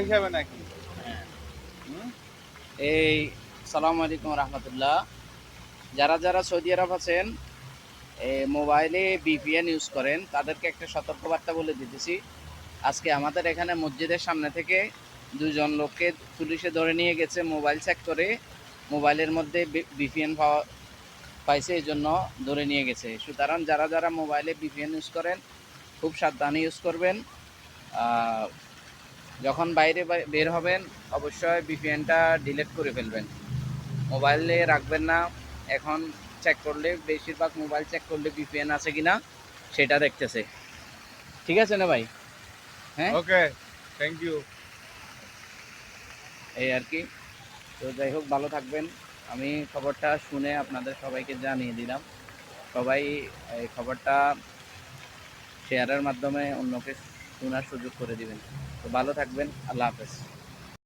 হিসাবে নাকি? হ্যাঁ। হুম? এই সালামু আলাইকুম রহমতুল্লাহ। যারা যারা সৌদি আরব আছেন, মোবাইলে ভিপিএন ইউজ করেন, তাদেরকে একটা সতর্কবার্তা বলে দিতেছি। আজকে আমাদের এখানে মসজিদের সামনে থেকে দুজন লোককে পুলিশে ধরে নিয়ে গেছে মোবাইল চেক করে। মোবাইলের মধ্যে ভিপিএন পাইছে, এই জন্য ধরে নিয়ে গেছে। সুতরাং যারা যারা মোবাইলে ভিপিএন ইউজ করেন, খুব সাবধানে ইউজ করবেন। যখন বাইরে বের হবেন, অবশ্যই ভিপিএনটা ডিলিট করে ফেলবেন, মোবাইলে রাখবেন না। এখন চেক করলে, বেশিরভাগ মোবাইল চেক করলে ভিপিএন আছে কিনা সেটা দেখতেছে। ঠিক আছে না ভাই? হ্যাঁ, ওকে, থ্যাংক ইউ। এই আর কি। তো যাই হোক, ভালো থাকবেন। আমি খবরটা শুনে আপনাদের সবাইকে জানিয়ে দিলাম। সবাই এই খবরটা শেয়ারের মাধ্যমে অন্যকে শোনার সুযোগ করে দিবেন। তো ভালো থাকবেন। আল্লাহ হাফেজ।